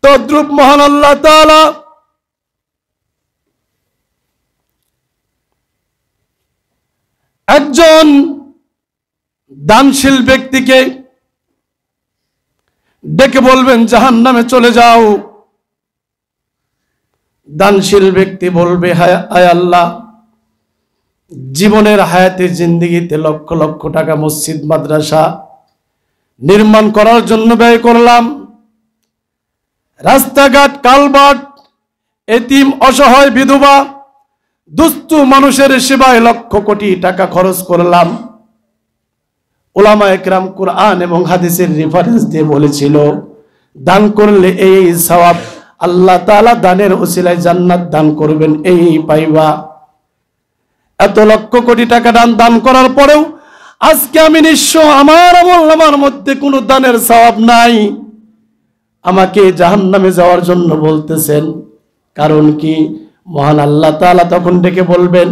তদ্রূপ মহান আল্লাহ তাআলা একজন দানশীল ব্যক্তিকে ডেকে বলবেন জাহান্নামে চলে যাও। দানশীল ব্যক্তি বলবে, হায় আল্লাহ, জীবনের হায়াতে জিন্দেগিতে লক্ষ লক্ষ টাকা মসজিদ মাদ্রাসা নির্মাণ করার জন্য ব্যয় করলাম, রাস্তাঘাট কালভার্ট, এতিম অসহায় বিধবা দুস্থ মানুষের সেবায় লক্ষ কোটি টাকা খরচ করলাম। উলামায়ে কেরাম কুরআন এবং হাদিসের রেফারেন্স দিয়ে বলেছিল, দান করলে এই সওয়াব আল্লাহ তাআলা দানের ওসিলায় জান্নাত দান করবেন, এই পাইবা। এত লক্ষ কোটি টাকা দান করার পরেও আজকে আমি নিঃস্ব, আমার আমলনামার মধ্যে কোনো দানের সওয়াব নাই, আমাকে জাহান্নামে যাওয়ার জন্য বলতেছেন। কারণ কি? মহান আল্লাহ তাআলা তখন ডেকে বলবেন,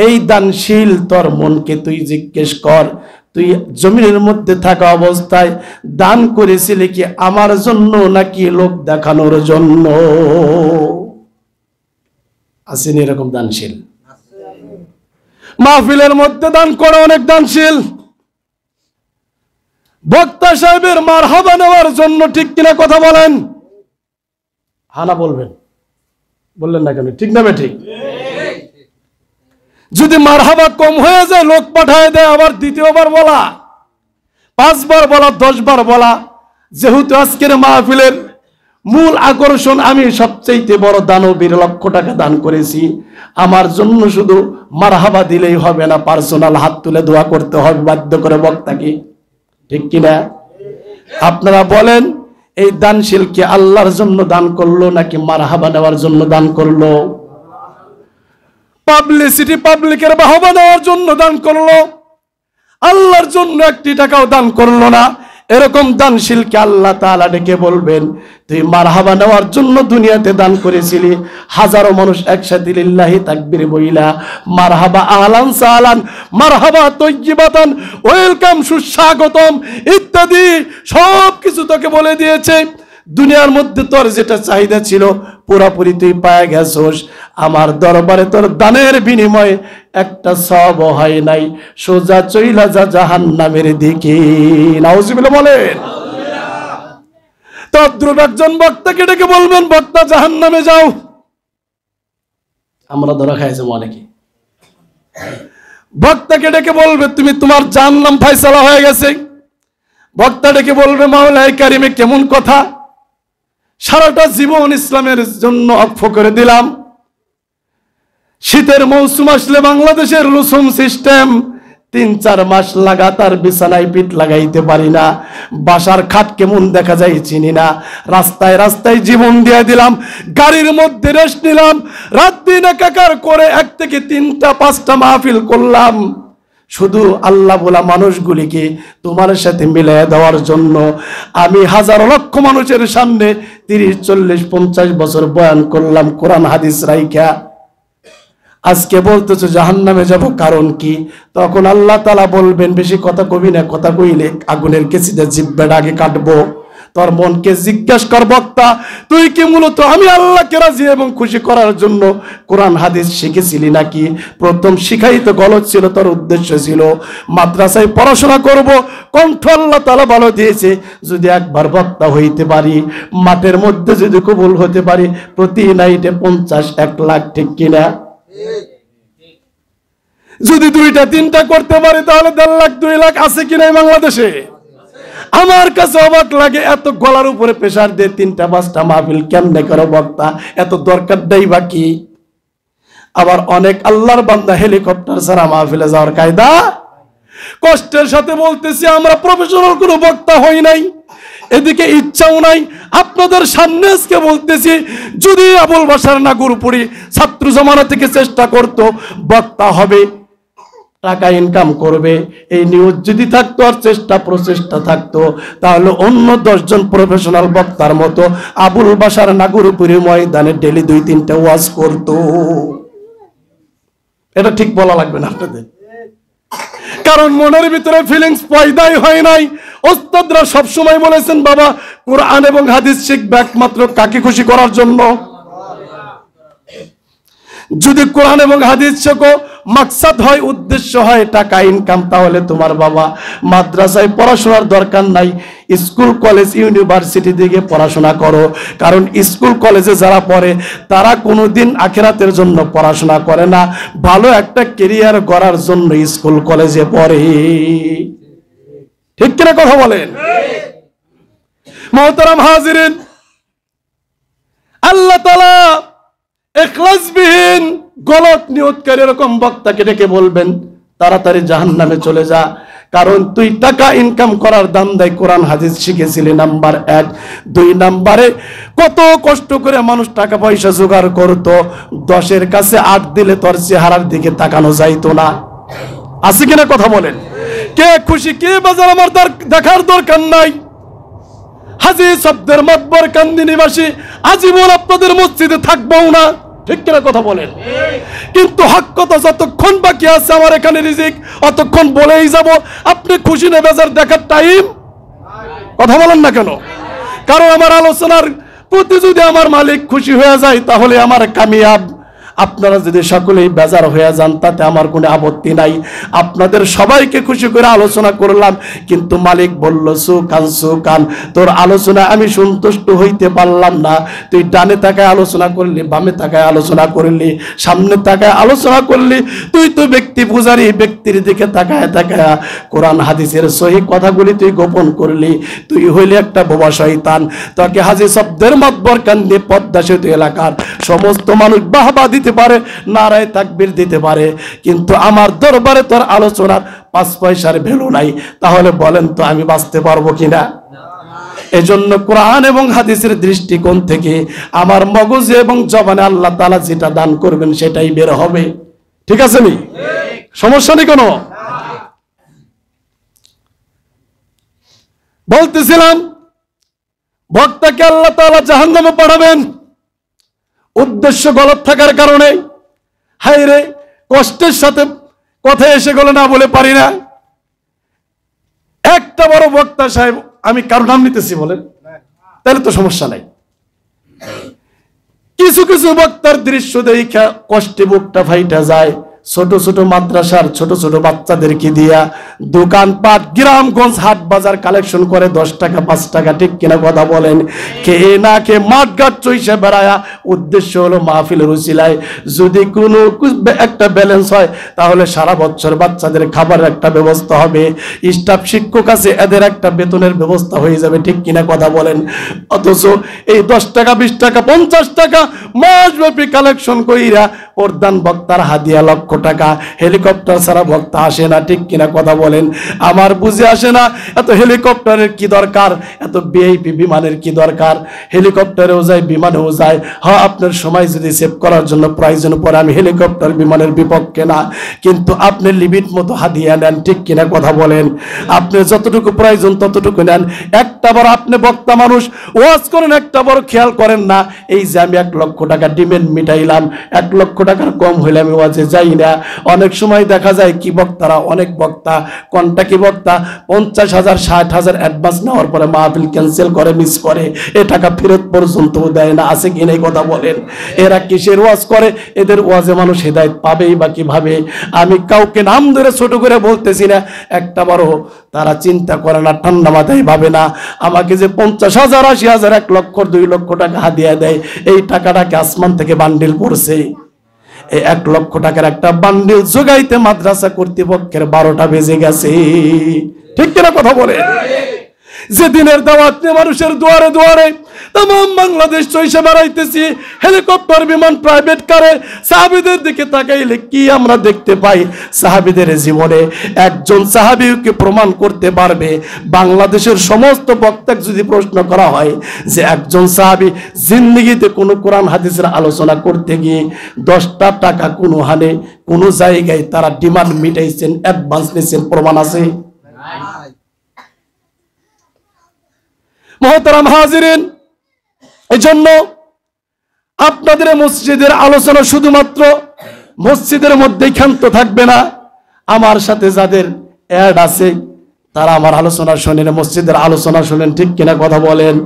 এই দানশীল, তোর মনকে তুই জিজ্ঞেস কর, তুই জমিনের মধ্যে থাকা অবস্থায় দান করেছিলি কি আমার জন্য নাকি লোক দেখানোর জন্য? আসেনি এরকম দানশীল? মাহফিলের মধ্যে দান করে অনেক দানশীল, বক্তা সাহেবের মারহাবা নেওয়ার জন্য, ঠিক কিনা কথা বলেন? হানা বলবেন, বললেন না কেন? ঠিক না ঠিক? যদি মারহাবা কম হয়ে যায় লোক পাঠায় দেয়, আবার দ্বিতীয়বার বলা, 5 বার বলা, 10 বার বলা। যেহেতু আজকের মাহফিলের মূল আকর্ষণ আমি সবচেয়ে বড় দানবীর, লক্ষ টাকা দান করেছি, আমার জন্য শুধু মারহাবা দিলেই হবে না, পার্সোনাল হাত তুলে দোয়া করতে হবে বাধ্য করে বক্তাকে, ঠিক কিনা? আপনারা বলেন, এই দানশীল কি আল্লাহর জন্য দান করলো নাকি মারহাবা নেওয়ার জন্য দান করলো? পাবলিসিটি, পাবলিকের বাহবা নেওয়ার জন্য দান করলো, আল্লাহর জন্য একটি টাকাও দান করলো না। এরকম দানশীলকে আল্লাহ তাআলা ডেকে বলবেন, তুই মারহাবা নেওয়ার জন্য দুনিয়াতে দান করেছিলি, হাজারো মানুষ একসাথে লিল্লাহি তাকবীর বইলা মারহাবা আহলান সাহলান, মারহাবা তয়্যিবাতান, ওয়েলকাম, সুস্বাগতম ইত্যাদি সব কিছু তোকে বলে দিয়েছে। দুনিয়ার মধ্যে তোর যেটা চাহিদা ছিল পুরাপুরি তুই পায়ে গেছস, আমার দরবারে তোর দানের বিনিময়ে একটা সওয়াব হয় নাই, সোজা চইলা যা জাহান্নামের দিকে। নাউজুবিল্লাহ বলেন। তদ্রুপ একজন বক্তাকে ডেকে বলবেন, বক্তা জাহান্নামে যাও। আমরা ধরা খাইছি অনেকে, বক্তাকে ডেকে বলবে তুমি, তোমার জাহান্নাম ফয়সালা হয়ে গেছে। বক্তা ডেকে বলবে, মাওলায়ে কারিমে কেমন কথা, সারাটা জীবন ইসলামের জন্য অক্ষ করে দিলাম, শীতের মৌসুম আসলে বাংলাদেশের রুসুম সিস্টেম, 3-4 মাস লাগাতার বিছানায় পিঠ লাগাইতে পারি না, বাসার খাট কেমন দেখা যায় চিনি না, রাস্তায় রাস্তায় জীবন দিয়ে দিলাম, গাড়ির মধ্যে রেস্ট নিলাম, রাত দিন একাকার করে 1 থেকে 3টা 5টা মাহফিল করলাম, শুধু আল্লাহ বলা মানুষগুলিকে তোমার সাথে মিলিয়ে দেওয়ার জন্য। আমি হাজার লক্ষ মানুষের সামনে 30, 40, 50 বছর বয়ান করলাম কোরআন হাদিস রাইখা, আজকে বলতেছো জাহান্নামে যাব, কারণ কি? তখন আল্লাহ তাআলা বলবেন, বেশি কথা কবি না, কথা কইলে আগুনের কেসিতে জিহ্বাটা আগে কাটবো। তোর মনকে জিজ্ঞেস কর বক্তা, তুই কি মূলত আমি আল্লাহকে রাজি এবং খুশি করার জন্য কোরআন হাদিস শিখেছিলি নাকি? প্রথম শিখাই তো গলত ছিল, তোর উদ্দেশ্য ছিল মাদ্রাসায় পড়াশোনা করব, কণ্ঠ আল্লাহ তাআলা ভালো দিয়েছে, যদি একবার বক্তা হইতে পারি, মাঠের মধ্যে যদি কবুল হতে পারি, প্রতি নাইটে 50-1 লাখ, ঠিক কিনা? যদি 2টা 3টা করতে পারি তাহলে 1.5 লাখ 2 লাখ আছে কিনা বাংলাদেশে? আমার কাছে অবাক লাগে, এত গলার উপরে প্রেসার দিয়ে 3টা 5টা মাহফিল কেমনে করে বক্তা, এত দরকারটাই বাকি। আবার অনেক আল্লাহর বান্দা হেলিকপ্টার ছাড়া মাহফিলে যাওয়ার কায়দা। কষ্টের সাথে বলতেছি, আমরা প্রফেশনাল কোনো বক্তা হই নাই, এদিকে ইচ্ছাও নাই। আপনাদের সামনে আজকে বলতেছি, যদি আবুল বাশার নাগরপুরি ছাত্র জমানা থেকে চেষ্টা করতো বক্তা হবে, টাকা ইনকাম করবে, এই নিউজ যদি থাকতো আর প্রচেষ্টা থাকতো, তাহলে অন্য 10 জন প্রফেশনাল বক্তার মতো আবুল বাশার নাগরপুরি ময়দানে ডেলি 2-3টা ওয়াজ করতো। এটা ঠিক বলা লাগবে না আপনাদের, কারণ মনের ভিতরে ফিলিংস পয়দাই হয় নাই। ওস্তাদরা সব সময় বলেছেন বাবা কোরআন এবং হাদিস শিখবে একমাত্র কাকে খুশি করার জন্য। যদি কোরআন এবং হাদিস শেখো মাকসাদ হয়, উদ্দেশ্য হয় টাকা ইনকাম, তাহলে তোমার বাবা মাদ্রাসায় পড়াশোনার দরকার নাই, স্কুল কলেজ ইউনিভার্সিটি দিকে পড়াশোনা করো। কারণ স্কুল কলেজে যারা পড়ে তারা কোনোদিন আখিরাতের জন্য পড়াশোনা করে না, ভালো একটা ক্যারিয়ার গড়ার জন্য স্কুল কলেজে পড়ে। ঠিক কিনা কথা বলেন? মোহতারাম হাজিরিন, আল্লাহ তাআলা ইখলাসবিহীন গলত নিয়তকারী এরকম বক্তাকে ডেকে বলবেন তাড়াতাড়ি জাহান্নামে চলে যা, কারণ তুই টাকা ইনকাম করার ধান্দায় কোরআন হাদিস শিখেছিলি, নাম্বার 1। 2 নাম্বারে কত কষ্ট করে মানুষ টাকা পয়সা জোগাড় করতো, 10-এর কাছে 8 দিলে তোর চেহারার দিকে তাকানো যাইতো না। আছে কিনা কথা বলেন? কে খুশি কে বাজার আমার দেখার দরকার নাই। হাজী শব্দের মাতবর কান্দি নিবাসী আজীবন আপনাদের মসজিদে থাকবো না, ঠিক কিনা কথা বলেন? কিন্তু হক কথা যতক্ষণ বাকি আছে আমার এখানে রিজিক, অতক্ষণ বলেই যাব। আপনি খুশি না বেজার দেখার টাইম কথা বলেন না কেন? কারণ আমার আলোচনার প্রতি যদি আমার মালিক খুশি হয়ে যায় তাহলে আমার কামিয়াব। আপনারা যদি সকলেই বেজার হয়ে যান তাতে আমার কোনো আপত্তি নাই। আপনাদের সবাইকে খুশি করে আলোচনা করলাম, কিন্তু মালিক বলল সুকান তোর আলোচনা আমি সন্তুষ্ট হইতে পারলাম না। তুই ডানে তাকায় আলোচনা করলি, বামে তাকায় আলোচনা করলি, সামনে তাকায় আলোচনা করলি, তুই তো ব্যক্তি পূজারি, ব্যক্তির দিকে তাকায় তাকায় কোরআন হাদিসের সহি কথাগুলি তুই গোপন করলি। তুই হইলি একটা বোবা শয়তান। তোকে হাজী শব্দের মাতবর কান্দি পদ্মা সেতু এলাকার সমস্ত মানুষ বাহবা দিতে পারে, নারায়ে তাকবীর দিতে পারে, কিন্তু আমার দরবারে তোর আলোচনার 5 পয়সার ভ্যালু নাই। তাহলে বলেন তো আমি বাঁচতে পারবো কিনা? এজন্য কোরআন এবং হাদিসের দৃষ্টিকোণ থেকে আমার মগজে এবং জবানে আল্লাহ তাআলা যেটা দান করবেন সেটাই বের হবে। ঠিক আছে নি? সমস্যা নেই কোনো? বলতেছিলাম বক্তাকে আল্লাহ তাআলা জাহান্নামে পাঠাবেন উদ্দেশ্য গলত থাকার কারণে। হায় রে, কষ্টের সাথে কথা এসে গেল না বলে পারি না। একটা বড় বক্তা সাহেব, আমি কারো নাম নিতেছি বলেন, তাহলে তো সমস্যা নাই। কিছু কিছু বক্তার দৃশ্য দেখা কষ্টে বুকটা ফাইটা যায়। ছোট ছোট মাদ্রাসার ছোট ছোট বাচ্চাদেরকে দিয়া দোকানপাট গ্রামগঞ্জ হাট বাজার কালেকশন করে 10 টাকা 5 টাকা, ঠিক কিনা কথা বলেন? কে না কে মাঠঘাট চইসে বেড়ায়া, উদ্দেশ্য হলো মাহফিলের উসিলায় যদি কোনো একটা ব্যালেন্স হয় তাহলে সারা বছর বাচ্চাদের খাবারের একটা ব্যবস্থা হবে, স্টাফ শিক্ষক আছে এদের একটা বেতনের ব্যবস্থা হয়ে যাবে, ঠিক কিনা কথা বলেন? অথচ এই 10 টাকা 20 টাকা 50 টাকা মাসব্যাপী কালেকশন কইরা প্রধান বক্তার হাদিয়া লক্ষ টাকা। হেলিকপ্টার ছাড়া বক্তা আসে না, ঠিক কিনা কথা বলেন? আমার বুঝে আসে না এত হেলিকপ্টারের কি দরকার, এত ভিআইপি বিমানের কি দরকার? হেলিকপ্টারেও যায় বিমানেও যায়। হ্যাঁ, আপনার সময় যদি সেভ করার জন্য প্রয়োজন পড়ে আমি হেলিকপ্টার বিমানের বিপক্ষে না, কিন্তু আপনি লিমিট মতো হাদিয়া নেন, ঠিক কিনা কথা বলেন? আপনি যতটুকু প্রয়োজন ততটুকু নেন। একটা বড় আপনি বক্তা মানুষ ওয়াজ করেন, একটা বড় খেয়াল করেন না এই যে আমি 1 লক্ষ টাকা ডিমান্ড মিটাইলাম, 1 লক্ষ টাকার কম হইলে আমি ওয়াজে যাই না। অনেক সময় দেখা যায় কি বক্তারা, অনেক বক্তা কোনটা কি বক্তা 50,000 60,000 অ্যাডভান্স নেওয়ার পরে মাহফিল ক্যান্সেল করে, মিস করে, এ টাকা ফেরত পর্যন্ত দেয় না। আছে কি নাই কথা বলেন? এরা কিসের ওয়াজ করে? এদের ওয়াজে মানুষ হেদায়েত পাবেই বা কিভাবে? আমি কাউকে নাম ধরে ছোট করে বলতেছি না, একটা বড় তারা চিন্তা করে না, ঠান্ডা মাথায় ভাবে না আমাকে যে 50,000 80,000 1 লক্ষ 2 লক্ষ টাকা হাদিয়া দেয়, এই টাকাটাকে আসমান থেকে বান্ডিল পড়ছে। এই 1 লক্ষ টাকার একটা বান্ডিল জোগাইতে মাদ্রাসা কর্তৃপক্ষের 12টা বেজে গেছে, ঠিক কিনা কথা বলে? যে দিনের দাওয়াত নিয়ে মানুষের দুয়ারে দুয়ারে तमाम বাংলাদেশ চইসে বেড়াইতেছি, হেলিকপ্টার বিমান প্রাইভেট কারে। সাহাবীদের দিকে তাকাইলে কি আমরা দেখতে পাই? সাহাবীদের জীবনে একজন সাহাবীকে প্রমাণ করতে পারবে। বাংলাদেশের সমস্ত বক্তাকে যদি প্রশ্ন করা হয় যে একজন সাহাবী জিন্দেগিতে কোনো কোরআন হাদিসের আলোচনা করতে গিয়ে 10টা টাকা কোনো হানে কোনো জায়গায় তারা ডিমান্ড মিটাইছেন, অ্যাডভান্স নিয়েছেন, প্রমাণ আছে? মুহতারাম হাজিরিন, এজন্য আপনাদের মসজিদের আলোচনা শুধুমাত্র মসজিদের মধ্যেই ক্ষান্ত থাকবে না। আমার সাথে যাদের অ্যাড আছে তারা আমার আলোচনা শোনেন, মসজিদের আলোচনা শোনেন, ঠিক কিনা কথা বলেন?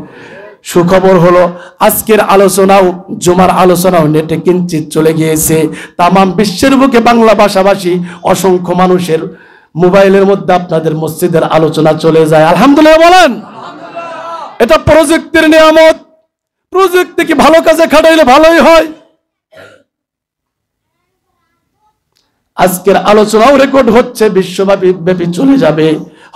সুখবর হলো আজকের আলোচনাও, জুমার আলোচনাও নেটে কিঞ্চিত চলে গিয়েছে। তামাম বিশ্বের বুকে বাংলা ভাষাভাষী অসংখ্য মানুষের মোবাইলের মধ্যে আপনাদের মসজিদের আলোচনা চলে যায়। আলহামদুলিল্লাহ বলেন। এটা প্রযুক্তির নিয়ামত। প্রযুক্তি কি ভালো কাজে খাটাইলে ভালোই হয়। আজকের আলোচনাও রেকর্ড হচ্ছে, বিশ্বব্যাপী চলে যাবে।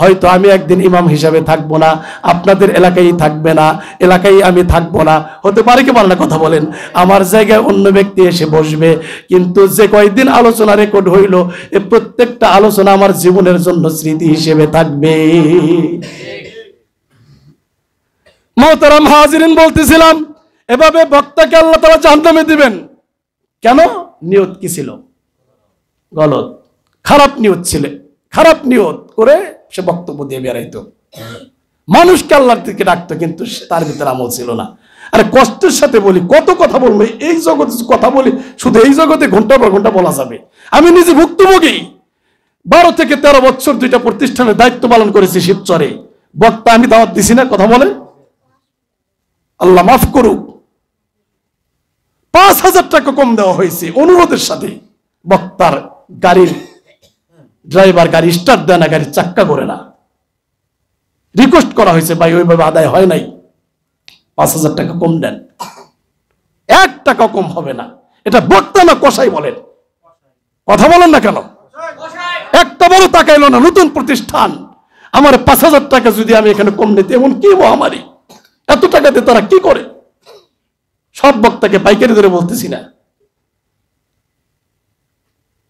হয়তো আমি একদিন ইমাম হিসাবে থাকবো না, আপনাদের এলাকায় থাকবে না, এলাকায় আমি থাকবো না, হতে পারে কি পারে না? কথা বলেন। আমার জায়গায় অন্য ব্যক্তি এসে বসবে, কিন্তু যে কয়েকদিন আলোচনা রেকর্ড হইল, এই প্রত্যেকটা আলোচনা আমার জীবনের জন্য স্মৃতি হিসেবে থাকবে। মোহতারাম হাজিরিন, বলতেছিলাম এভাবে বক্তাকে আল্লাহ তাআলা জাহান্নামে দিবেন কেন? নিয়ত কি ছিল? গলত, খারাপ নিয়ত ছিল। খারাপ নিয়ত করে সে বক্তব্য দিয়ে বেড়াইতো, মানুষকে আল্লাহর দিকে ডাকতো, কিন্তু তার ভিতরে আমল ছিল না। আরে কষ্টের সাথে বলি, কত কথা বলবো এই জগতে, কথা বলি শুধু এই জগতে ঘন্টার পর ঘন্টা বলা যাবে। আমি নিজে ভুক্তভোগী। 12 থেকে 13 বছর 2টা প্রতিষ্ঠানের দায়িত্ব পালন করেছি শিবচরে। বক্তা আমি দাওয়াত দিছি না? কথা বলে, আল্লাহ মাফ করুক। 5000 টাকা কম দেওয়া হয়েছে অনুরোধের সাথে। বক্তার গাড়ির ড্রাইভার গাড়ি স্টার্ট দেয় না, গাড়ির চাক্কা করে না, রিকোয়েস্ট করা হয়েছে, ভাই ওইভাবে আদায় হয় নাই, 5000 টাকা কম দেন। 1 টাকা কম হবে না। এটা বক্তা না কসাই বলেন? কথা বলেন না কেন? একটা বড় তাকাইলো না। নতুন প্রতিষ্ঠান, আমার 5000 টাকা যদি আমি এখানে কম নিতে, এমন কি মহামারী, এত টাকাতে তারা কি করে? সব বক্তাকে পাইকারি ধরে বলতেছি না,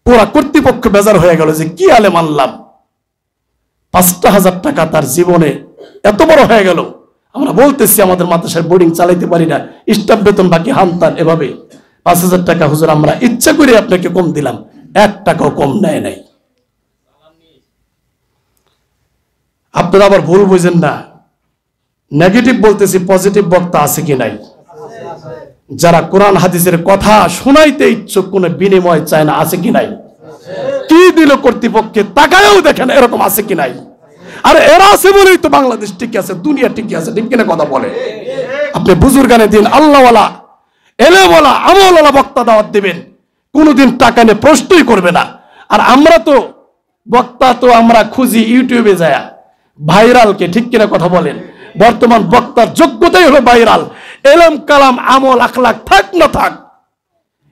পুরা কর্তৃপক্ষ বেজার হয়ে গেল যে কি আলেম আনলাম, 5000 টাকা তার জীবনে এত বড় হয়ে গেল। আমরা বলতেছি আমাদের মাদ্রাসার বোর্ডিং চালাইতে পারি না, স্টাফ বেতন বাকি হানতান, এভাবে 5000 টাকা হুজুর আমরা ইচ্ছা করে আপনাকে কম দিলাম, 1 টাকাও কম নেয় নাই। আপনারা আবার ভুল বুঝেন না, নেগেটিভ বলতেছি, পজিটিভ বক্তা আছে কি নাই? যারা কোরআন হাদিসের কথা শোনাইতে ইচ্ছুক, কোনো বিনিময় চায় না, আছে কি নাই? কি দিল কর্তৃপক্ষে তাকায়ও দেখেন, এরকম আছে কি নাই? আর এরা আছে বলেই তো বাংলাদেশ ঠিক আছে, দুনিয়া ঠিক আছে, ঠিক কিনা কথা বলে? আপনি বুজুর্গানে দিন, আল্লাহওয়ালা, এলেমওয়ালা, আমলওয়ালা বক্তা দাওয়াত দিবেন, কোনোদিন টাকা নিয়ে প্রশ্নই করবে না। আর আমরা তো বক্তা তো আমরা খুঁজি ইউটিউবে যায় ভাইরালকে, ঠিক কিনা কথা বলেন? বর্তমান বক্তার যোগ্যতাই হলো ভাইরাল। এলম কালাম আমল আখলাক থাক না থাক,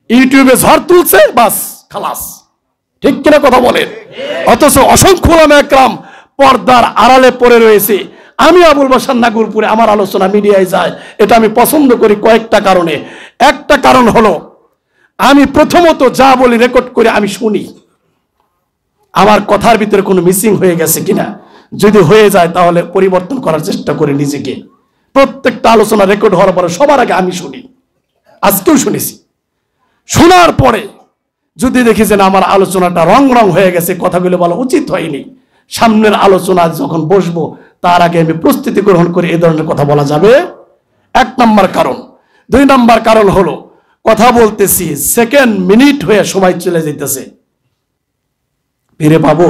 ইউটিউবে ঝড় তুলছে, বাস খালাস, ঠিক কিনা কথা বলেন? অথচ অসংখ্য ওলামা একরাম পর্দার আড়ালে পড়ে রয়েছে। আমি আবুল বাশার নাগরপুরে আমার আলোচনা মিডিয়ায় যায়, এটা আমি পছন্দ করি কয়েকটা কারণে। একটা কারণ হলো আমি প্রথমত যা বলি রেকর্ড করে আমি শুনি, আমার কথার ভিতরে কোনো মিসিং হয়ে গেছে কিনা, যদি হয়ে যায় তাহলে পরিবর্তন করার চেষ্টা করি নিজেকে। প্রত্যেকটা আলোচনা রেকর্ড হওয়ার পরে সবার আগে আমি শুনি, আজকেও শুনেছি। শোনার পরে যদি দেখি যে আমার আলোচনাটা রং হয়ে গেছে, কথাগুলো বলা উচিত হয়নি, সামনের আলোচনা যখন বসবো তার আগে আমি প্রস্তুতি গ্রহণ করে এই ধরনের কথা বলা যাবে। 1 নম্বর কারণ। 2 নম্বর কারণ হলো কথা বলতেছি, সেকেন্ড মিনিট হয়ে সময় চলে যেতেছে, ফিরে পাবো?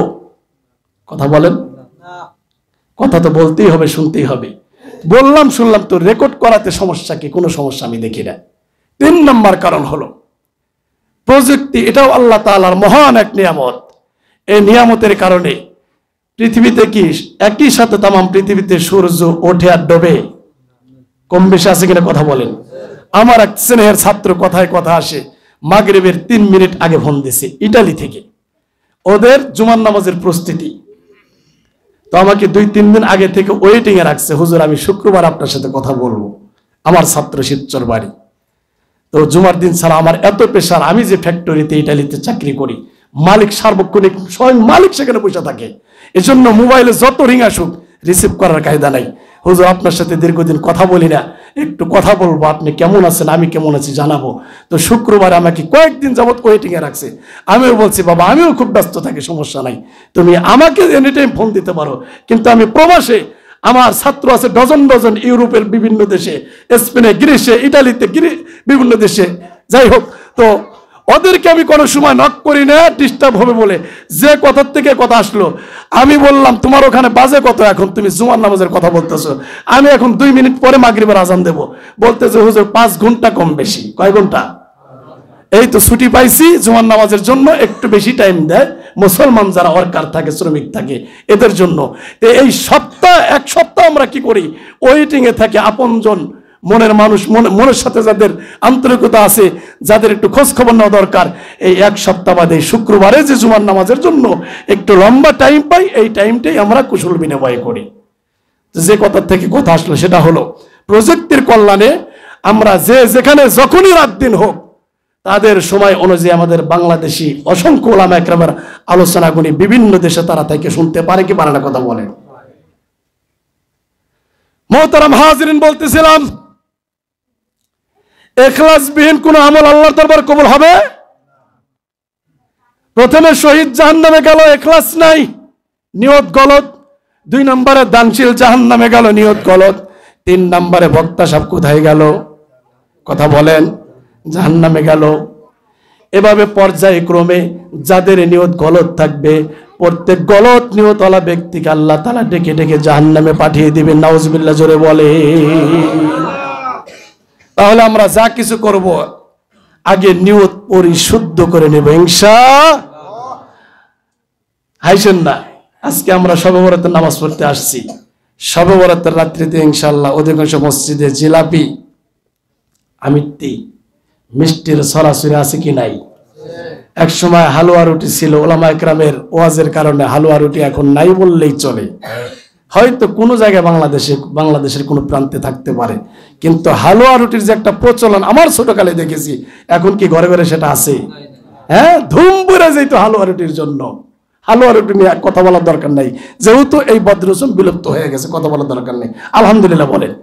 কথা বলেন। কথা তো বলতেই হবে, শুনতেই হবে। বললাম শুনলাম তো, রেকর্ড করাতে সমস্যা কি? কোনো সমস্যা আমি দেখি না। 3 নম্বর কারণ হলো প্রযুক্তি, এটাও আল্লাহ তাআলার মহান এক নিয়ামত। এই নিয়ামতের কারণে পৃথিবীতে কি একই সাথে তামাম পৃথিবীতে সূর্য ওঠে আর ডোবে? কম বেশি আছে কিনা কথা বলেন? আমার এক স্নেহের ছাত্র কথায় কথা আসে, মাগরিবের 3 মিনিট আগে ফোন দিছে ইটালি থেকে, ওদের জুমার নামাজের প্রস্তুতি। তো আমাকে 2-3 দিন আগে থেকে ওয়েটিং এ রাখছে, হুজুর আমি শুক্রবার আপনার সাথে কথা বলবো। আমার ছাত্র শিবচর বাড়ি। তো জুমার দিন ছাড়া আমার এত পেশার, আমি যে ফ্যাক্টরিতে ইটালিতে চাকরি করি, মালিক সার্বক্ষণিক স্বয়ং মালিক সেখানে বসে থাকে, এজন্য মোবাইলে যত রিং আসুক রিসিভ করার কায়দা নাই। হুজুর আপনার সাথে দীর্ঘদিন কথা বলি না, একটু কথা বলবো, আপনি কেমন আছেন, আমি কেমন আছি জানাবো। তো শুক্রবার আমাকে কয়েকদিন যাবত ওয়েটিং এ রাখছে। আমিও বলছি বাবা আমিও খুব ব্যস্ত থাকি, সমস্যা নাই, তুমি আমাকে এনি টাইম ফোন দিতে পারো, কিন্তু আমি প্রবাসে, আমার ছাত্র আছে ডজন ডজন, ইউরোপের বিভিন্ন দেশে, স্পেনে, গ্রিসে, ইটালিতে, বিভিন্ন দেশে, যাই হোক। তো ওদেরকে আমি কোনো সময় নক করি না, ডিস্টার্ব হবে বলে। যে কথার থেকে কথা আসলো, আমি বললাম তোমার ওখানে বাজে কত এখন, তুমি জুমার নামাজের কথা বলতেছো, আমি এখন 2 মিনিট পরে মাগরিবের আজান দেব। বলতেছে হুজুর 5 ঘন্টা কম বেশি। কয় ঘন্টা? এই তো ছুটি পাইছি জুমার নামাজের জন্য, একটু বেশি টাইম দেয় মুসলমান যারা ওয়ার্কার থাকে, শ্রমিক থাকে, এদের জন্য। এই এক সপ্তাহ আমরা কি করি, ওয়েটিং এ থাকে। আপনজন মনের মানুষ, মনের সাথে যাদের আন্তরিকতা আছে, যাদের একটু খোঁজ খবর নেওয়া দরকার, এই 1 সপ্তাহ বাদে শুক্রবারে যে জুমার নামাজের জন্য একটু লম্বা টাইম পাই, এই টাইমটাই আমরা কুশল বিনিময় করি। যে কথা থেকে কথা আসলো সেটা হলো প্রযুক্তির কল্যাণে আমরা যেখানে যখনই রাত দিন হোক, তাদের সময় অনুযায়ী আমাদের বাংলাদেশি অসংখ্য ওলামা একরামের আলোচনাগুলি বিভিন্ন দেশে তারা থেকে শুনতে পারে কি পারে না, কথা বলেন। মোহতারাম হাজিরিন, বলতেছিলাম ইখলাসবিহীন কোন আমল আল্লাহর দরবার কবুল হবে? প্রথমে শহীদ জাহান্নামে গেল, ইখলাস নাই, নিয়ত গলত। 2 নম্বরে দানশীল জাহান্নামে গেল, নিয়ত গলত। 3 নম্বরে বক্তা সাহেব কোথায় গেল, কথা বলেন, জাহান্নামে গেল। এভাবে পর্যায়ক্রমে যাদের নিয়ত গলত থাকবে, প্রত্যেক গলত নিয়তওয়ালা ব্যক্তিকে আল্লাহ তাআলা ডেকে ডেকে জাহান্নামে পাঠিয়ে দিবেন। নাউজুবিল্লাহ, জোরে বলে। তাহলে আমরা যা কিছু করব আগে নিয়ত পরিশুদ্ধ করে নেব ইনশাআল্লাহ। হাইছেন না? আজকে আমরা শবে বরাতের নামাজ পড়তে আসছি। শবে বরাতের রাত্রিতে ইনশাআল্লাহ অধিকাংশ মসজিদে জিলাপি, আমিত্তি, মিষ্টির সরাসরি আছে কি নাই? এক সময় হালুয়া রুটি ছিল, ওলামা একরামের ওয়াজের কারণে হালুয়া রুটি এখন নাই বললেই চলে। হয়তো কোনো জায়গায় বাংলাদেশের কোনো প্রান্তে থাকতে পারে, কিন্তু হালুয়া রুটির যে একটা প্রচলন আমার ছোটকালে দেখেছি, এখন কি ঘরে ঘরে সেটা আছে? হ্যাঁ, ধুম পড়ে যেত হালুয়া রুটির জন্য। হালুয়া রুটি নিয়ে কথা বলার দরকার নাই, যেহেতু এই বদরসম বিলুপ্ত হয়ে গেছে, কথা বলার দরকার নেই, আলহামদুলিল্লাহ বলেন।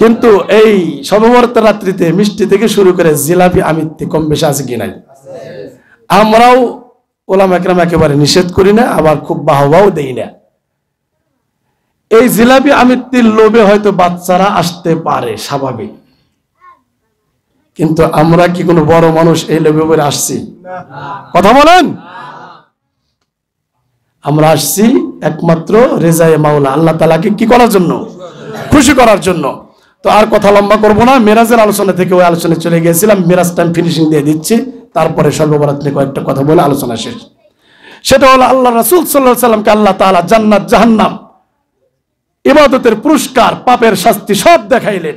কিন্তু এই শবে বরাতের রাত্রিতে মিষ্টি থেকে শুরু করে জিলাপি, আমিত্তি কম বেশি আছে কি নাই? আমরাও ওলামা একরাম একেবারে নিষেধ করি না, আবার খুব বাহবাও দেই না। এই জিলাপি আমিত্তির লোভে হয়তো বাচ্চারা আসতে পারে, স্বাভাবিক, কিন্তু আমরা কি কোনো বড় মানুষ এই লোভে করে আসছি? কথা বলেন। আমরা আসছি একমাত্র রেজায়ে মাওলা, আল্লাহ তাআলাকে কি করার জন্য? খুশি করার জন্য। তো আর কথা লম্বা করব না, মেরাজের আলোচনা থেকে ওই আলোচনায় চলে গিয়েছিলাম। মেরাজ টাইম ফিনিশিং দিয়ে দিচ্ছি, তারপরে সর্ববরাত নিয়ে কয়েকটা কথা বলে আলোচনা শেষ। সেটা হলো আল্লাহ রাসূল সাল্লাল্লাহু আলাইহি সাল্লামকে আল্লাহ তাআলা জান্নাত, জাহান্নাম, ইবাদতের পুরস্কার, পাপের শাস্তি সব দেখাইলেন।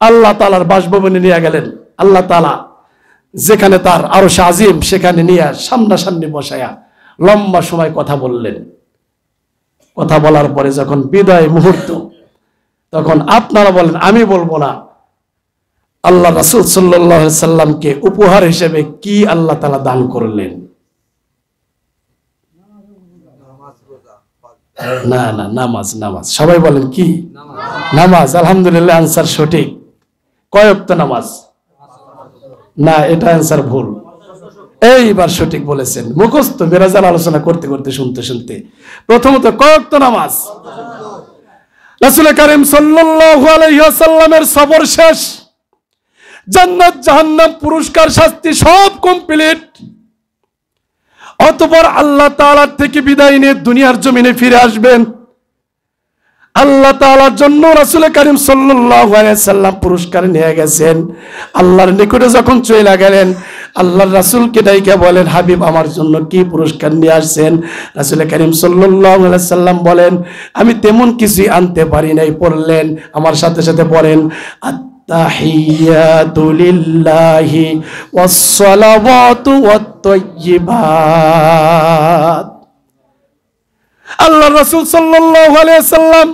আল্লাহ তাআলার বাসভবনে নিয়ে গেলেন। আল্লাহ তাআলা যেখানে তার আরশ আজিম, সেখানে নিয়ে সামনাসামনি বসায়া লম্বা সময় কথা বললেন। কথা বলার পরে যখন বিদায় মুহূর্ত, তখন আপনারা বলেন, আমি বলবো না, আল্লাহ রাসূল সাল্লাল্লাহু আলাইহি সাল্লামকে উপহার হিসেবে কি আল্লাহ তাআলা দান করলেন? না না, নামাজ। নামাজ, সবাই বলেন কি? নামাজ। আলহামদুলিল্লাহ, আনসার সঠিক। কয় ওয়াক্ত নামাজ? না, এটা আনসার ভুল। এইবার সঠিক বলেছেন, মুখস্থ মেরাজের আলোচনা করতে করতে শুনতে শুনতে। প্রথমত কয় ওয়াক্ত নামাজ? রাসূল কারীম সাল্লাল্লাহু আলাইহি ওয়াসাল্লামের সফর শেষ, জান্নাত, জাহান্নাম, পুরস্কার, শাস্তি সব কমপ্লিট। অতঃপর আল্লাহ তাআলার থেকে বিদায় নিয়ে দুনিয়ার জমিনে ফিরে আসবেন। আল্লাহ তাআলার জন্য রাসূল কারীম সাল্লাল্লাহু আলাইহি সাল্লাম পুরস্কার নিয়ে গেছেন। আল্লাহর নিকটে যখন চলে গেলেন, আল্লাহর রাসূলকে ডাইকা বলেন, হাবিব আমার জন্য কি পুরস্কার নিয়ে আসছেন? রাসূল কারীম সাল্লাল্লাহু আলাইহি সাল্লাম বলেন, আমি তেমন কিছুই আনতে পারি নাই। পড়লেন, আমার সাথে সাথে পড়েন, আত-তাহিয়াতু লিল্লাহি ওয়াস-সালাওয়াতু ওয়াত-তাইয়্যিবাত। আল্লাহর রাসূল সাল্লাল্লাহু আলাইহি সাল্লাম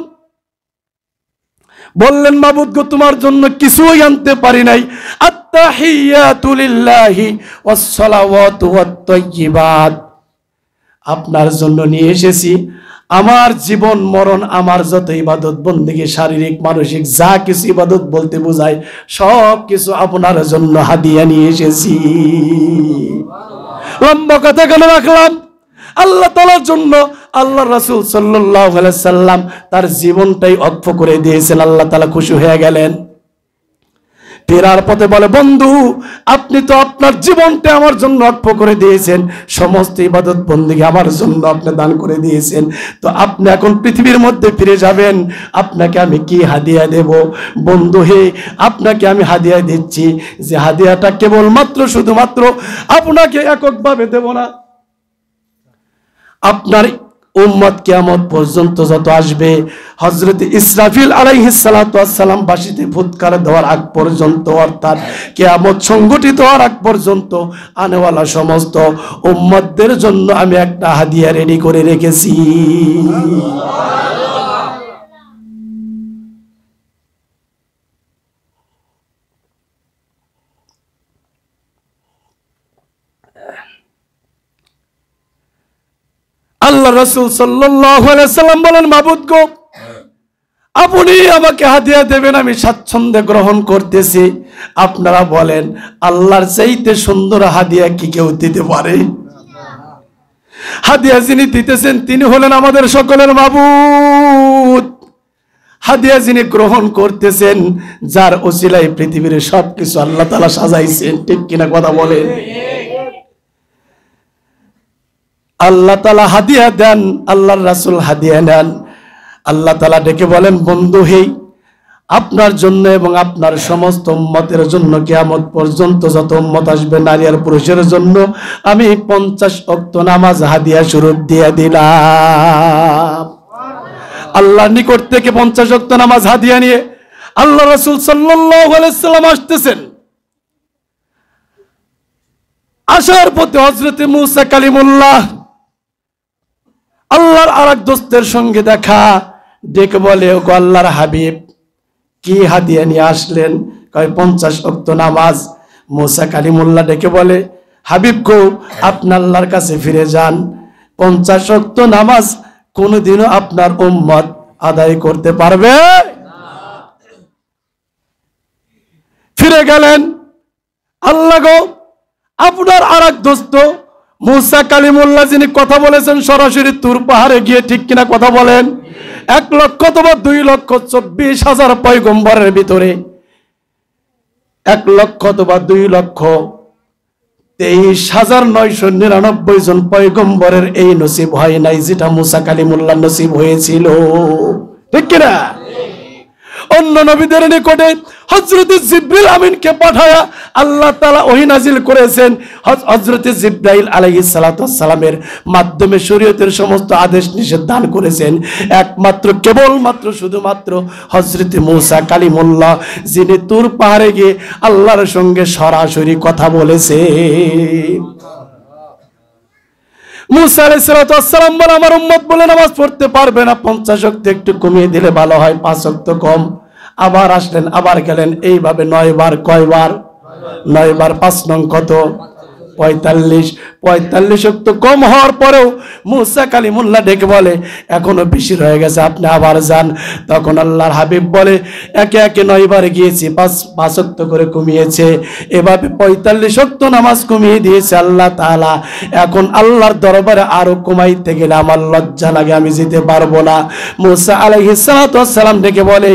বললেন, মাবুদ গো, তোমার জন্য কিছুই আনতে পারি নাই। আত-তাহিয়াতু লিল্লাহি ওয়াস-সালাওয়াতু ওয়াত-তাইয়্যিবাত, আপনার জন্য নিয়ে এসেছি আমার জীবন মরণ, আমার যত ইবাদত বন্দেগী, শারীরিক মানসিক যা কিছু ইবাদত বলতে বোঝায়, সব কিছু আপনার জন্য হাদিয়া নিয়ে এসেছি। লম্বা কথা কেন রাখলাম? আল্লাহ তাআলার জন্য আল্লাহ রাসূল সাল্লাল্লাহু আলাইহি সাল্লাম তার জীবনটাই অক্ষ করে দিয়েছেন। আল্লাহ তাআলা খুশি হয়ে গেলেন। ফেরার পথে বলে, বন্ধু আপনি তো আপনার জীবনটা আমার জন্য অর্পণ করে দিয়েছেন, সমস্ত ইবাদত বন্দেগী আমার জন্য আপনি দান করে দিয়েছেন, তো আপনি এখন পৃথিবীর মধ্যে ফিরে যাবেন, আপনাকে আমি কি হাদিয়া দেব? বন্ধু হে, আপনাকে আমি হাদিয়া দিচ্ছি, যে হাদিয়াটা কেবলমাত্র শুধুমাত্র আপনাকে এককভাবে দেব না, আপনার উম্মত কিয়ামত পর্যন্ত যত আসবে, হযরত ইসরাফিল আলাইহিস সালাতু ওয়াস সালাম বাঁশিতে ফুৎকার দেওয়ার আগ পর্যন্ত, অর্থাৎ কিয়ামত সংগঠিত হওয়ার আগ পর্যন্ত আনেওয়ালা সমস্ত উম্মতদের জন্য আমি একটা হাদিয়া রেডি করে রেখেছি। আল্লাহ রাসূল সাল্লাল্লাহু আলাইহি ওয়াসাল্লাম বলেন, মাবুদ গো, আপনি আমাকে হাদিয়া দেবেন, আমি স্বাচ্ছন্দ্যে গ্রহণ করতেছি। আপনারা বলেন, আল্লাহর চাইতে সুন্দর হাদিয়া কি কেউ দিতে পারে? হাদিয়া যিনি দিতেছেন তিনি হলেন আমাদের সকলের মাবুদ। হাদিয়া যিনি গ্রহণ করতেছেন, যার ওসিলায় পৃথিবীর সবকিছু আল্লাহ তাআলা সাজাইছেন, ঠিক কিনা কথা বলেন? আল্লাহ তাআলা হাদিয়া দেন, আল্লাহর রাসূল হাদিয়া নেন। আল্লাহ তাআলা ডেকে বলেন, বন্ধু হে, আপনার জন্য এবং আপনার সমস্ত উম্মতের জন্য কিয়ামত পর্যন্ত যত উম্মত আসবে, নারী আর পুরুষের জন্য আমি 50 ওয়াক্ত নামাজ হাদিয়া স্বরূপ দিয়ে দিলাম। আল্লাহর নিকট থেকে 50 ওয়াক্ত নামাজ হাদিয়া নিয়ে আল্লাহ রাসূল সাল্লাল্লাহু আলাইহি সাল্লাম আসতেছেন। আসার পথে হযরত মুসা কালিমুল্লাহ আল্লাহর আরেক দোস্তের সঙ্গে দেখা, ডেকে বলে, ও আল্লাহর হাবিব, কি হাদিয়া নিয়ে আসলেন? কয় 50 ওয়াক্ত নামাজ। মুসা কালিমুল্লাহ ডেকে বলে, হাবিব গো, আপনি আল্লাহর কাছে ফিরে যান, 50 ওয়াক্ত নামাজ কোনদিনও আপনার উম্মত আদায় করতে পারবে না। ফিরে গেলেন। আল্লাহ গো, আপনার আরেক দোস্ত মুসা কালিমুল্লাহ যিনি কথা বলেছেন সরাসরি তুর পাহাড়ে গিয়ে, ঠিক কিনা কথা বলেন? 1 লক্ষ অথবা 2,24,000 পয়গম্বরের ভিতরে 1 লক্ষ অথবা 2,23,999 জন পয়গম্বরের এই নসিব হয় নাই যেটা মুসা কালিমুল্লাহ নসিব হয়েছিল, ঠিক কিনা? অন্য নবীদের নিকটে হযরত জিবরিল আমিনকে পাঠায়া আল্লাহ তাআলা ওহী নাজিল করেছেন। হযরত জিবরাইল আলাইহিস সালাতু ওয়াস সালামের মাধ্যমে শরীয়তের সমস্ত আদেশ নিষেধ দান করেছেন একমাত্র কেবলমাত্র শুধুমাত্র হযরত মুসা কালিমুল্লাহ, যিনি তুর পাহাড়ে গিয়ে আল্লাহর সঙ্গে সরাসরি কথা বলেছে। মুসা আলাইহিস সালাতু ওয়াস সালাম বলে, আমার উম্মত বলে নামাজ পড়তে পারবে না, 50 ওয়াক্ত একটু কমিয়ে দিলে ভালো হয়, 5 ওয়াক্ত কম। আবার আসলেন, আবার গেলেন, এইভাবে 9 বার। কয়বার? 9 বার। 5 নং কত? 45 ওয়াক্ত কম হওয়ার পরেও মুসা কালিমুল্লাহ ডেকে বলে, এখনো বেশি রয়ে গেছে, আপনি আবার যান। তখন আল্লাহর হাবিব বলে, একে একে 9 বার গিয়েছি, 5 ওয়াক্ত করে কমিয়েছে, এভাবে 45 ওয়াক্ত নামাজ কমিয়ে দিয়েছে আল্লাহ তাআলা। এখন আল্লাহর দরবারে আরো কমাইতে গেলে আমার লজ্জা লাগে, আমি যেতে পারবো না। মুসা আলাইহিস সালাতু ওয়াস সালাম ডেকে বলে,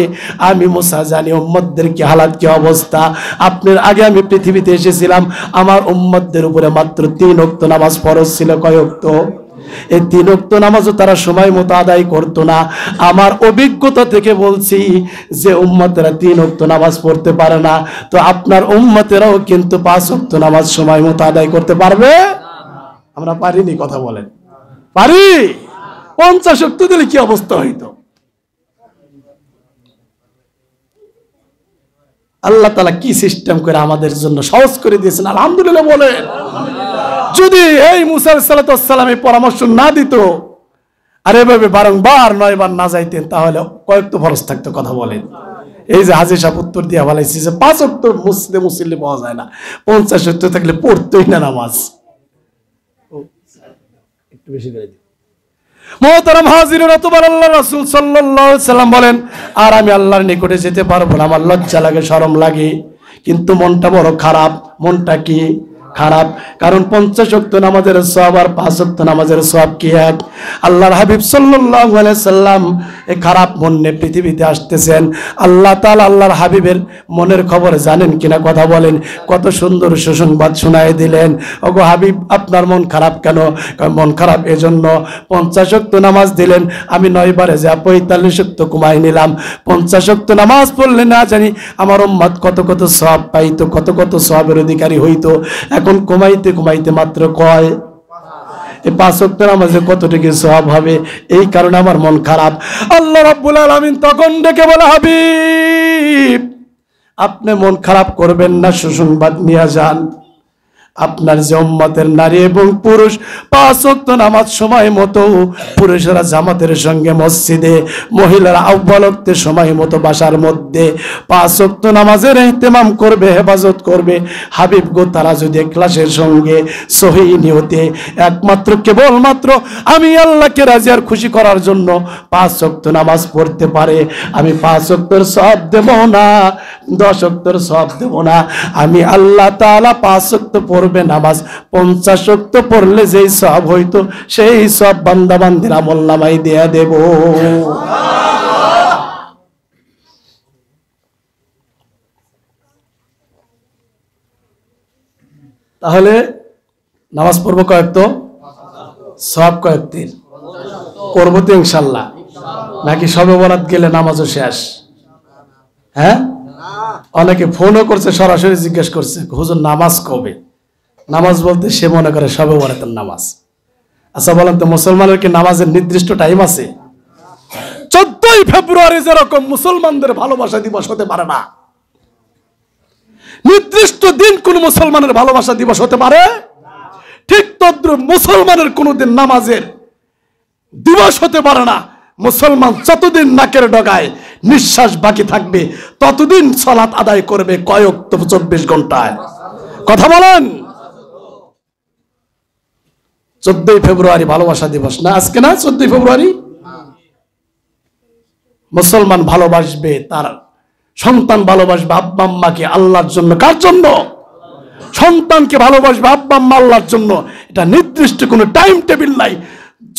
আমি মুসা জানি উম্মতদের কি হালাত, কি অবস্থা। আপনার আগে আমি পৃথিবীতে এসেছিলাম, আমার উম্মতদের উপরে মাত্র 3 ওয়াক্ত নামাজ ফরজ ছিল। কয় ওয়াক্ত? এই 3 ওয়াক্ত নামাজও তারা সময় মতো আদায় করতো না। আমার অভিজ্ঞতা থেকে বলছি যে উম্মতেরা 3 ওয়াক্ত নামাজ পড়তে পারে না, তো আপনার উম্মতেরাও কিন্তু 5 ওয়াক্ত নামাজ সময় মতো আদায় করতে পারবে? আমরা পারিনি, কথা বলেন, পারি? 50 ওয়াক্ত দিলে কি অবস্থা হইতো? আল্লাহ তাআলা কি সিস্টেম করে আমাদের জন্য সহজ করে দিয়েছেন, আলহামদুলিল্লাহ বলেন। যদি এই মুসা আলাইহিস সালাতু ওয়াস সালাম এই পরামর্শ না দিত, আর এভাবে বারংবার 9 বার না যাইতেন, তাহলে কয়েকটা ফরজ থাকতো, কথা বলেন। এই যে হাজী সাহেব উত্তর দিয়া বলাইছি যে 5 ওয়াক্ত মুসলিম পাওয়া যায় না, 50 ওয়াক্ত থাকলে পড়তোই না নামাজ। একটু বেশি করে দিই। মুহতারাম হাজিরিন, অতবার আল্লাহর রাসূল সাল্লাল্লাহু আলাইহি সাল্লাম বলেন, আর আমি আল্লাহর নিকটে যেতে পারবো না, আমার লজ্জা লাগে, শরম লাগে, কিন্তু মনটা বড় খারাপ। মনটা কি? খারাপ। কারণ 50 ওয়াক্ত নামাজের সওয়াব আর 5 ওয়াক্ত নামাজের সওয়াব কি এক? আল্লাহর হাবিব সাল্লাল্লাহু আলাইহি সাল্লাম এই খারাপ মন নিয়ে পৃথিবীতে আসতেছেন। আল্লাহ তাআলা আল্লাহর হাবিবের মনের খবর জানেন কিনা কথা বলেন। কত সুন্দর সুসংবাদ শোনায় দিলেন। ওগো হাবিব, আপনার মন খারাপ কেন? মন খারাপ এজন্য 50 ওয়াক্ত নামাজ দিলেন, আমি 9 বারে যা 45 ওয়াক্ত কমাই নিলাম। 50 ওয়াক্ত নামাজ পড়লে না জানি আমার উম্মত কত কত সওয়াব পাইতো, কত কত সওয়াবের অধিকারী হইতো। এখন কমাইতে কমাইতে মাত্র কয়? এই 5 ওয়াক্ত নামাজে কতটুকু সওয়াব হবে? এই কারণে আমার মন খারাপ। আল্লাহ রাব্বুল আলামিন তখন ডেকে বলে, হাবিব আপনি মন খারাপ করবেন না, সুসংবাদ নিয়ে যান। আপনার যে উম্মতের নারী এবং পুরুষ 5 ওয়াক্ত নামাজ সময় মতো, পুরুষেরা জামাতের সঙ্গে মসজিদে, মহিলারা আউয়াল ওয়াক্তে সময় মতো বাসার মধ্যে 5 ওয়াক্ত নামাজের ইহতিমাম করবে, হেফাজত করবে। হাবিব গো, তারা যদি ইখলাসের সঙ্গে সহিহ নিয়তে একমাত্র কেবলমাত্র আমি আল্লাহকে রাজি আর খুশি করার জন্য 5 ওয়াক্ত নামাজ পড়তে পারে, আমি 5 ওয়াক্তের সওয়াব দেব না, 10 ওয়াক্তের সওয়াব দেব না। আমি আল্লাহ তাআলা 5 ওয়াক্ত পড়বে নামাজ 50 ওয়াক্ত পড়লে যেই সওয়াব হইতো সেই সব বান্দা বান্দির আমলনামায় দেয়া দেব। তাহলে নামাজ পড়বো কয়েক? তো সওয়াব কয়েকটির করবো তো ইনশাল্লাহ, নাকি সবে বরাত গেলে নামাজও শেষ? হ্যাঁ, অনেকে ফোনও করছে, সরাসরি জিজ্ঞেস করছে হুজুর নামাজ কবে? নামাজ বলতে সে মনে করে সবে বরাতের নামাজ। আচ্ছা বলেন তো, মুসলমানের কি নামাজের নির্দিষ্ট টাইম আছে? 14ই ফেব্রুয়ারি যেরকম মুসলমানদের ভালোবাসা দিবস হতে পারে না, নির্দিষ্ট দিন কোন মুসলমানের ভালোবাসা দিবস হতে পারে, ঠিক তদ্রুপ মুসলমানের কোনদিন নামাজের দিবস হতে পারে না। মুসলমান যতদিন নাকের ডগায় নিঃশ্বাস বাকি থাকবে ততদিন সালাত আদায় করবে কয়েক 24 ঘন্টায়। কথা বলেন। 14ই ফেব্রুয়ারি ভালোবাসা দিবস না আজকে? না, 14ই ফেব্রুয়ারি। মুসলমান ভালোবাসবে, তার সন্তান ভালোবাসবে আব্বা আম্মাকে আল্লাহর জন্য। কার জন্য? সন্তানকে ভালোবাসবে আব্বা আম্মা আল্লাহর জন্য। এটা নির্দিষ্ট কোনো টাইম টেবিল নাই।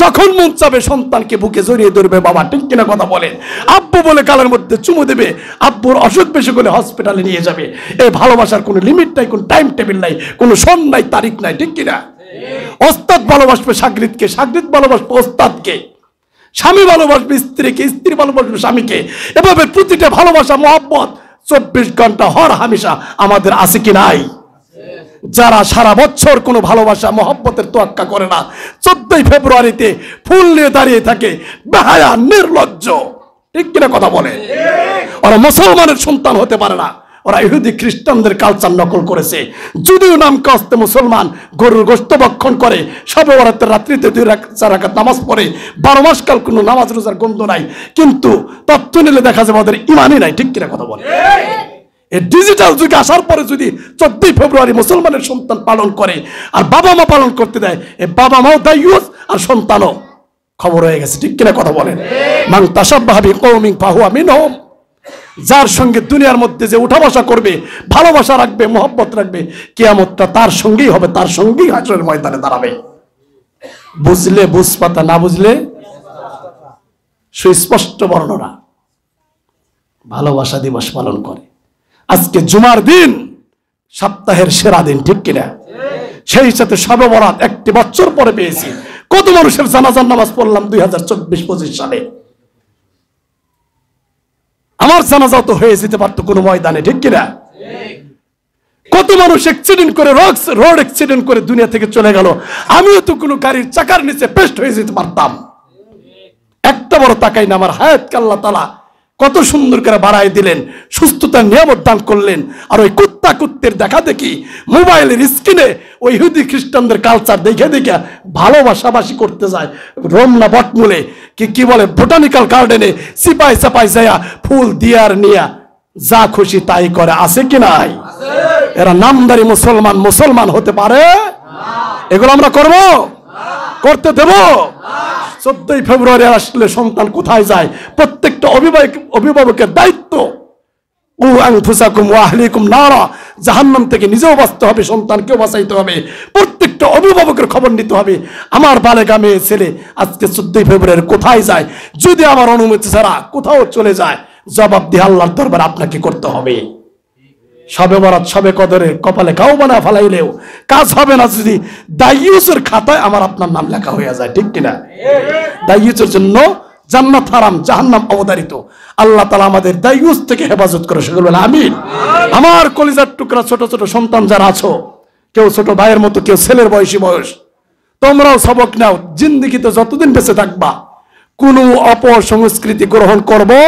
যখন মন চাবে সন্তানকে বুকে জড়িয়ে ধরবে, বাবা ঠিক কিনা কথা বলেন। আব্বু বলে গালের মধ্যে চুমু দেবে, আব্বুর অসুখ বেশি করে হসপিটালে নিয়ে যাবে। এই ভালোবাসার কোনো লিমিট নাই, কোনো টাইম টেবিল নাই, কোনো সন নাই, তারিখ নাই, ঠিক কিনা? ওস্তাদ ভালোবাসবে সাগরিদকে, সাগরিদ ভালোবাসবে ওস্তাদকে, স্বামী ভালোবাসবে স্ত্রীকে, স্ত্রী ভালোবাসবে স্বামীকে। এভাবে প্রতিটা ভালোবাসা মহব্বত 24 ঘন্টা হর হামেশা আমাদের আছে কি নাই? যারা সারা বছর কোনো ভালোবাসা মহব্বতের তোয়াক্কা করে না, 14ই ফেব্রুয়ারিতে ফুল নিয়ে দাঁড়িয়ে থাকে, বেহায়া নির্লজ্জ, ঠিক কিনা কথা বলে। ওরা মুসলমানের সন্তান হতে পারে না, ওরা ইহুদি খ্রিস্টানদের কালচার নকল করেছে। যদিও নাম কাস্তে মুসলমান, গরুর গোশত ভক্ষণ করে, শবে বরাতের রাত্রিতে 2 রাকাত নামাজ পড়ে, 12 মাস কাল কোনো নামাজ রোজার গন্ধ নাই, কিন্তু তথ্য নিলে দেখা যাবে ওদের ইমানই নাই, ঠিক কিনা কথা বলে। এই ডিজিটাল যুগে আসার পরে যদি 14ই ফেব্রুয়ারি মুসলমানের সন্তান পালন করে আর বাবা মা পালন করতে দেয়, এই বাবা মাও দায়ুস আর সন্তানও খবর হয়ে গেছে, ঠিক কিনা কথা বলেন। মান তাশাব্বাহা বিকওমিন ফাহুয়া মিনহুম। যার সঙ্গে দুনিয়ার মধ্যে যে উঠা বসা করবে, ভালোবাসা রাখবে, মহব্বত রাখবে, কিয়ামতটা তার সঙ্গেই হবে, তার সঙ্গেই হাসরের ময়দানে দাঁড়াবে। বুঝলে বুঝপাতা, না বুঝলে সুস্পষ্ট বর্ণনা। ভালোবাসা দিবস পালন করে। আজকে জুমার দিন, সপ্তাহের সেরা দিন, ঠিক কিনা? সেই সাথে শবে বরাত 1 বছর পরে পেয়েছি। কত মানুষের জানাজার নামাজ পড়লাম 2024-25 সালে। আমার জানাজাও তো হয়ে যেতে পারতো কোনো ময়দানে, ঠিক কিনা? কত মানুষ অ্যাক্সিডেন্ট করে, রোড অ্যাক্সিডেন্ট করে দুনিয়া থেকে চলে গেল। আমিও তো কোনো গাড়ির চাকার নিচে পেস্ট হয়ে যেতে পারতাম। একটা বড় তাকাই না, আমার হায়াতকে আল্লাহ তাআলা কত সুন্দর করে বাড়াই দিলেন, সুস্থতার নিয়ামত দান করলেন। আর ওই কুত্তা কুত্তের দেখা দেখি মোবাইলের স্ক্রিনে ওই ইহুদি খ্রিস্টানদের কালচার দেখে দেখে ভালোবাসাবাসি করতে যায়। রমনা বটমূলে কি বলে বোটানিক্যাল গার্ডেনে সিপাই চাপাই যায় ফুল দিয়ার নিয়া যা খুশি তাই করে, আছে কি নাই? এরা নামদারি মুসলমান, মুসলমান হতে পারে? এগুলো আমরা করব? করতে দেব? 14ই ফেব্রুয়ারি আসলে সন্তান কোথায় যায়? প্রত্যেকটা অভিভাবকের দায়িত্ব, ও আনফুসাকুম ওয়া আহলিকুম নারা, জাহান্নাম থেকে নিজেও বাঁচতে হবে, সন্তানকেও বাঁচাইতে হবে, প্রত্যেকটা অভিভাবকের খবর নিতে হবে। আমার বালেগা মেয়ে ছেলে আজকে 14 ফেব্রুয়ারি কোথায় যায়, যদি আমার অনুমতি ছাড়া কোথাও চলে যায়, জবাব দিয়ে আল্লাহর দরবারে আপনাকে করতে হবে। সবে বরাত সবে কদরে কপালে কাউ বানা ফালাইলেও কাজ হবে না যদি দায়ুসের খাতায় আমার আপনার নাম লেখা হয়ে যায়, ঠিক কিনা? দায়ুসের জন্য জান্নাত হারাম, জাহান্নাম অবধারিত। আল্লাহ তাআলা আমাদের দায়ুস থেকে হেফাজত করে, সকল বলে আমিন। আমার কলিজার টুকরা ছোট ছোট সন্তান যারা আছো, কেউ ছোট ভাইয়ের মতো, কেউ ছেলের বয়স, তোমরাও সবক নাও। জিন্দেগিতে যতদিন বেঁচে থাকবা কোনো অপসংস্কৃতি গ্রহণ করবো